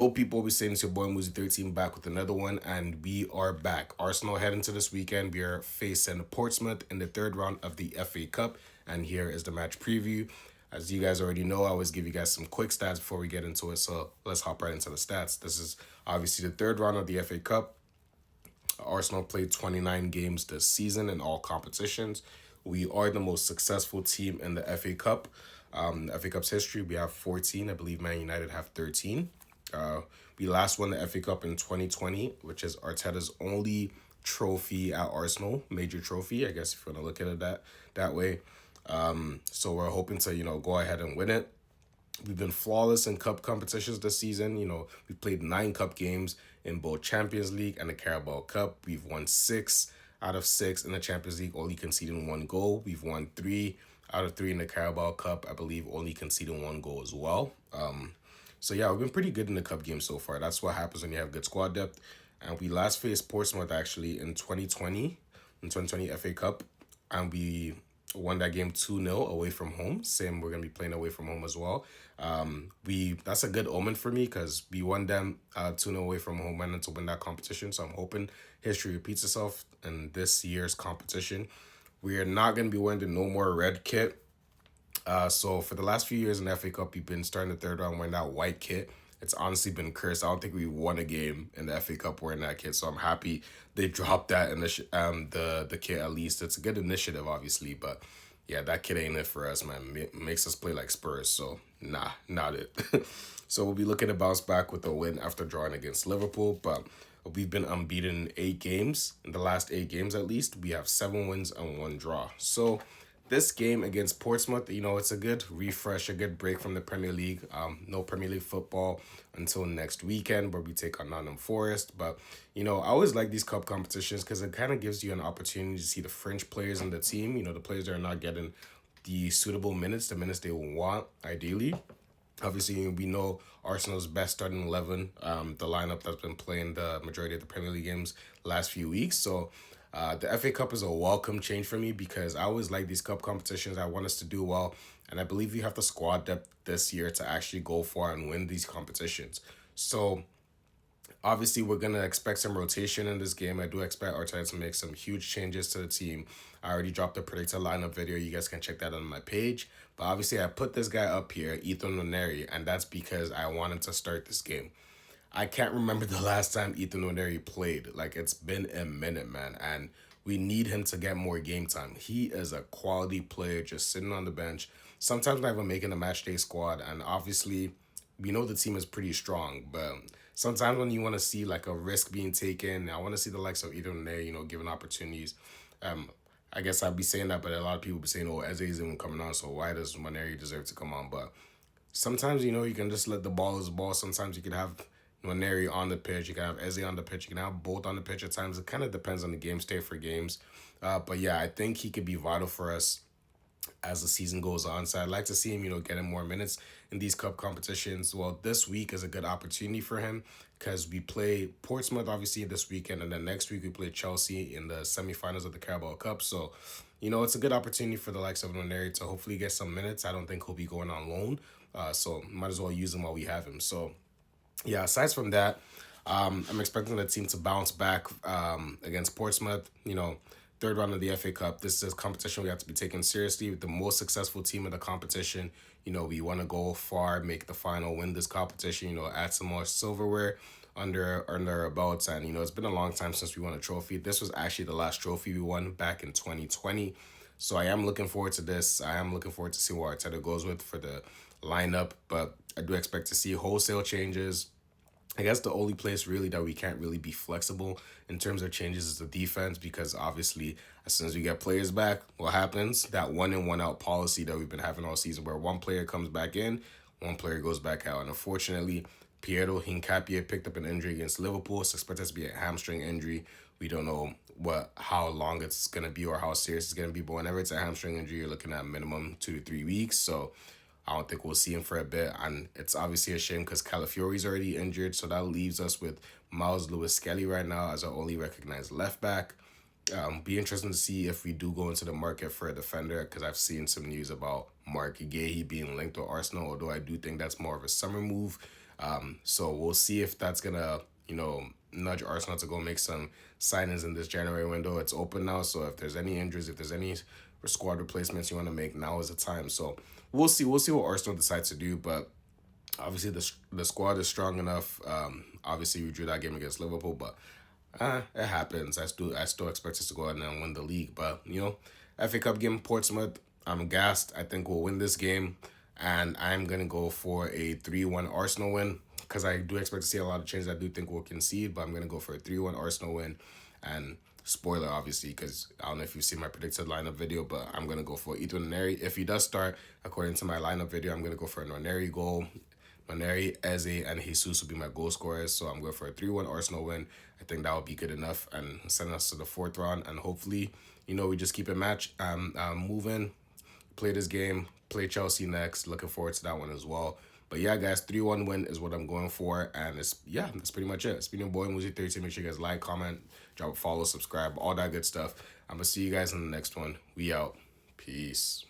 Hope people will be saying it's your boy Muzi 13 back with another one, and we are back. Arsenal head into this weekend. We are facing Portsmouth in the third round of the FA Cup, and here is the match preview. As you guys already know, I always give you guys some quick stats before we get into it, so let's hop right into the stats. This is obviously the third round of the FA Cup. Arsenal played 29 games this season in all competitions. We are the most successful team in the FA Cup. The FA Cup's history, we have 14. I believe Man United have 13. Uh, we last won the FA Cup in 2020, which is Arteta's only trophy at Arsenal, major trophy, I guess if you want to look at it that way. So we're hoping to, go ahead and win it. We've been flawless in cup competitions this season. We've played 9 cup games in both Champions League and the Carabao Cup. We've won 6 out of 6 in the Champions League, only conceding 1 goal. We've won 3 out of 3 in the Carabao Cup, I believe, only conceding 1 goal as well. So yeah, we've been pretty good in the cup game so far. That's what happens when you have good squad depth. And we last faced Portsmouth actually in 2020 FA Cup, and we won that game 2-0 away from home. Same, we're gonna be playing away from home as well. We That's a good omen for me because we won them 2-0 away from home and to win that competition. So I'm hoping history repeats itself in this year's competition. We are not gonna be wearing the no more red kit. So for the last few years in the FA Cup, we've been starting the third round wearing that white kit. It's honestly been cursed. I don't think we won a game in the FA Cup wearing that kit. So I'm happy they dropped that in the kit at least. It's a good initiative, obviously, but yeah, that kit ain't it for us, man. Makes us play like Spurs. So nah, not it. So we'll be looking to bounce back with a win after drawing against Liverpool, but we've been unbeaten in 8 games. In the last 8 games, at least, we have 7 wins and 1 draw. So this game against Portsmouth, it's a good refresh, a good break from the Premier League. No Premier League football until next weekend where we take on Nottingham Forest. But, I always like these cup competitions because it kind of gives you an opportunity to see the French players in the team, the players that are not getting the suitable minutes, the minutes they want, ideally. Obviously, we know Arsenal's best starting 11, the lineup that's been playing the majority of the Premier League games last few weeks. So the FA Cup is a welcome change for me because I always like these cup competitions. I want us to do well, and I believe we have the squad depth this year to actually go far and win these competitions. So obviously, we're going to expect some rotation in this game. I do expect Arteta to make some huge changes to the team. I already dropped the predicted lineup video. You guys can check that on my page. But obviously, I put this guy up here, Ethan Nwaneri, and that's because I wanted to start this game. I can't remember the last time Ethan Nwaneri played. Like, it's been a minute, man. And we need him to get more game time. He is a quality player just sitting on the bench, sometimes not even making a match day squad. And obviously, we know the team is pretty strong, but sometimes when you want to see like a risk being taken, I want to see the likes of Ethan there, given opportunities. Um, I guess I'd be saying that, but a lot of people be saying, "Oh, Eze isn't coming on, so why does Maneri deserve to come on?" But sometimes you can just let the ball is the ball. Sometimes you can have Nwaneri on the pitch, you can have Eze on the pitch, you can have both on the pitch at times. It kind of depends on the game state for games. But yeah, I think he could be vital for us as the season goes on. So I'd like to see him, getting more minutes in these cup competitions. Well, this week is a good opportunity for him because we play Portsmouth obviously this weekend, and then next week we play Chelsea in the semifinals of the Carabao Cup. So, it's a good opportunity for the likes of Noneri to hopefully get some minutes. I don't think he'll be going on loan. So might as well use him while we have him. So yeah, aside from that, I'm expecting the team to bounce back against Portsmouth. Third round of the FA Cup. This is a competition we have to be taken seriously. With the most successful team in the competition, we want to go far, make the final, win this competition. Add some more silverware under our belts, and it's been a long time since we won a trophy. This was actually the last trophy we won back in 2020. So I am looking forward to this. I am looking forward to see what Arteta goes with for the lineup, but I do expect to see wholesale changes. I guess the only place really that we can't really be flexible in terms of changes is the defense because obviously as soon as we get players back, what happens? That one in one out policy that we've been having all season where one player comes back in, one player goes back out. And unfortunately, Piero Hincapié picked up an injury against Liverpool. It's expected to be a hamstring injury. We don't know how long it's gonna be or how serious it's gonna be, but whenever it's a hamstring injury, you're looking at minimum 2 to 3 weeks. So I don't think we'll see him for a bit, and it's obviously a shame because Calafiori's already injured, so that leaves us with Miles Lewis Skelly right now as our only recognized left back. Be interesting to see if we do go into the market for a defender because I've seen some news about Mark Guéhi being linked to Arsenal, although I do think that's more of a summer move. So we'll see if that's gonna, nudge Arsenal to go make some signings in this January window. It's open now, so if there's any injuries, if there's any squad replacements you want to make, now is the time. So we'll see. We'll see what Arsenal decides to do, but obviously the squad is strong enough. Obviously we drew that game against Liverpool, but it happens. I still expect us to go out and win the league. But FA Cup game Portsmouth, I'm gassed. I think we'll win this game, and I'm gonna go for a 3-1 Arsenal win because I do expect to see a lot of changes. I do think we'll concede, but I'm gonna go for a 3-1 Arsenal win. And spoiler, obviously, because I don't know if you've seen my predicted lineup video, but I'm gonna go for Ethan Neri. If he does start, according to my lineup video, I'm gonna go for a Neri goal. Maneri, Eze, and Jesus will be my goal scorers. So I'm going for a 3-1 Arsenal win. I think that would be good enough and send us to the fourth round. And hopefully, we just keep a match moving, play this game, play Chelsea next. Looking forward to that one as well. But yeah, guys, 3-1 win is what I'm going for. And that's pretty much it. It's been your boy, Muzi13. Make sure you guys like, comment, drop a follow, subscribe, all that good stuff. I'm going to see you guys in the next one. We out. Peace.